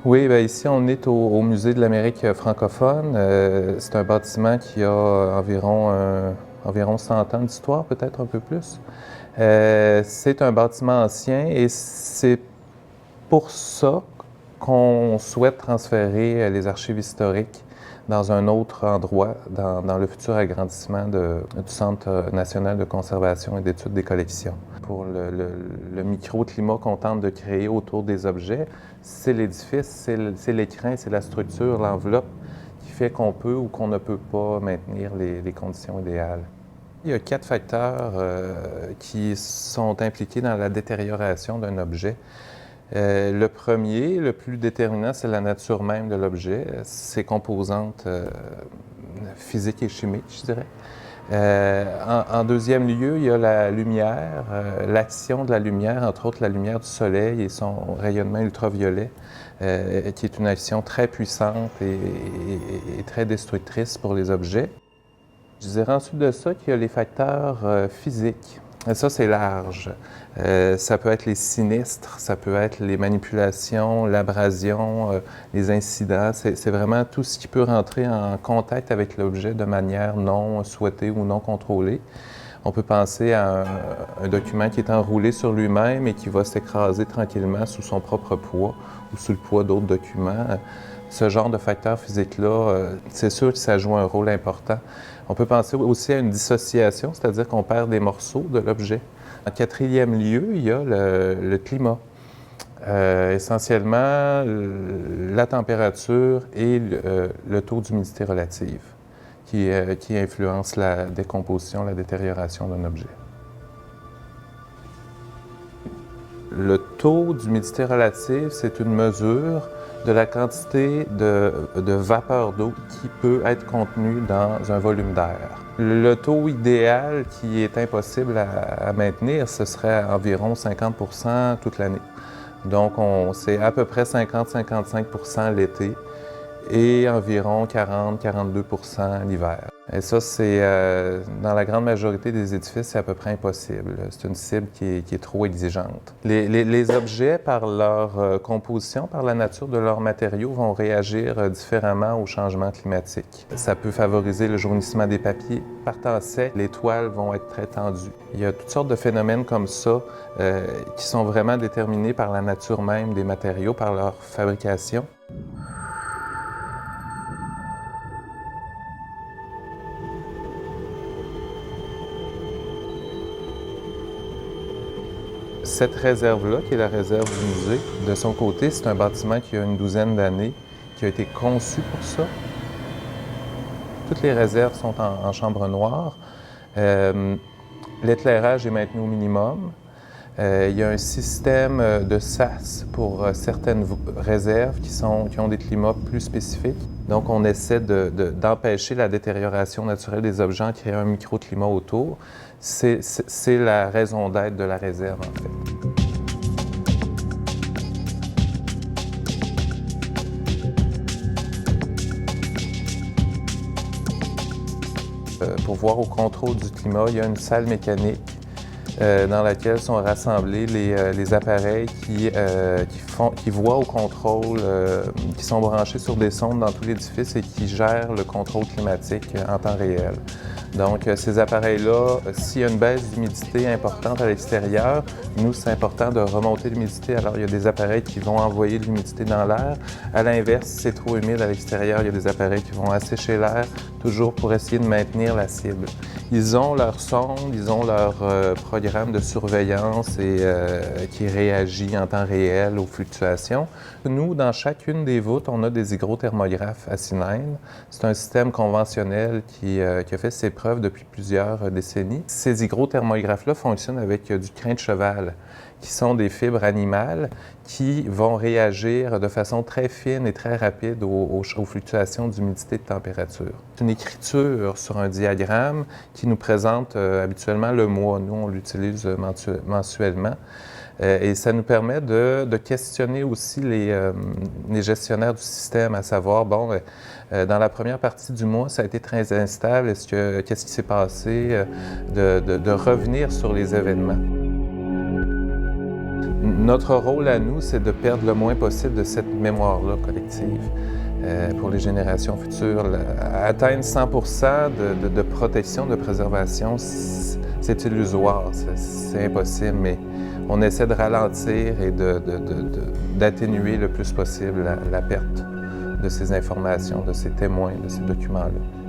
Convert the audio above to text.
Oui, bien ici on est au Musée de l'Amérique francophone. C'est un bâtiment qui a environ 100 ans d'histoire, peut-être un peu plus. C'est un bâtiment ancien et c'est pour ça qu'on souhaite transférer les archives historiques dans un autre endroit, dans le futur agrandissement du Centre national de conservation et d'études des collections. Pour le microclimat qu'on tente de créer autour des objets, c'est l'édifice, c'est l'écrin, c'est la structure, l'enveloppe qui fait qu'on peut ou qu'on ne peut pas maintenir les conditions idéales. Il y a 4 facteurs qui sont impliqués dans la détérioration d'un objet. Le premier, le plus déterminant, c'est la nature même de l'objet, ses composantes physiques et chimiques, je dirais. En deuxième lieu, il y a la lumière, l'action de la lumière, entre autres la lumière du soleil et son rayonnement ultraviolet, qui est une action très puissante et très destructrice pour les objets. Je dirais ensuite de ça qu'il y a les facteurs physiques. Et ça, c'est large. Ça peut être les sinistres, ça peut être les manipulations, l'abrasion, les incidents. C'est vraiment tout ce qui peut rentrer en contact avec l'objet de manière non souhaitée ou non contrôlée. On peut penser à un document qui est enroulé sur lui-même et qui va s'écraser tranquillement sous son propre poids ou sous le poids d'autres documents. Ce genre de facteur physique-là, c'est sûr que ça joue un rôle important. On peut penser aussi à une dissociation, c'est-à-dire qu'on perd des morceaux de l'objet. En quatrième lieu, il y a le climat. Essentiellement, la température et le taux d'humidité relative qui influence la décomposition, la détérioration d'un objet. Le taux d'humidité relative, c'est une mesure de la quantité de vapeur d'eau qui peut être contenue dans un volume d'air. Le taux idéal qui est impossible à maintenir, ce serait environ 50% toute l'année. Donc, c'est à peu près 50-55% l'été et environ 40-42% l'hiver. Et ça, c'est dans la grande majorité des édifices, c'est à peu près impossible. C'est une cible qui est trop exigeante. Les objets, par leur composition, par la nature de leurs matériaux, vont réagir différemment au changement climatique. Ça peut favoriser le jaunissement des papiers. Par temps sec, les toiles vont être très tendues. Il y a toutes sortes de phénomènes comme ça qui sont vraiment déterminés par la nature même des matériaux, par leur fabrication. Cette réserve-là, qui est la réserve du musée, de son côté, c'est un bâtiment qui a une douzaine d'années, qui a été conçu pour ça. Toutes les réserves sont en chambre noire. L'éclairage est maintenu au minimum. Il y a un système de sas pour certaines réserves qui ont des climats plus spécifiques. Donc, on essaie d'empêcher la détérioration naturelle des objets en créant un microclimat autour. C'est la raison d'être de la réserve, en fait. Pour voir au contrôle du climat, il y a une salle mécanique dans laquelle sont rassemblés les appareils qui voient au contrôle, qui sont branchés sur des sondes dans tout l'édifice et qui gèrent le contrôle climatique en temps réel. Donc, ces appareils-là, s'il y a une baisse d'humidité importante à l'extérieur, nous, c'est important de remonter l'humidité. Alors, il y a des appareils qui vont envoyer de l'humidité dans l'air. À l'inverse, si c'est trop humide à l'extérieur, il y a des appareils qui vont assécher l'air, toujours pour essayer de maintenir la cible. Ils ont leur sonde, ils ont leur programme de surveillance qui réagit en temps réel aux fluctuations. Nous, dans chacune des voûtes, on a des hygrothermographes à cylindre. C'est un système conventionnel qui a fait ses preuves depuis plusieurs décennies. Ces hygrothermographes-là fonctionnent avec du crin de cheval, qui sont des fibres animales qui vont réagir de façon très fine et très rapide aux fluctuations d'humidité et de température. C'est une écriture sur un diagramme qui nous présente habituellement le mois. Nous, on l'utilise mensuellement. Et ça nous permet de questionner aussi les gestionnaires du système, à savoir, bon, dans la première partie du mois, ça a été très instable. Qu'est-ce qui s'est passé? De revenir sur les événements. Notre rôle à nous, c'est de perdre le moins possible de cette mémoire-là collective pour les générations futures. Atteindre 100% de protection, de préservation, c'est illusoire, c'est impossible, mais on essaie de ralentir et d'atténuer le plus possible la perte de ces informations, de ces témoins, de ces documents-là.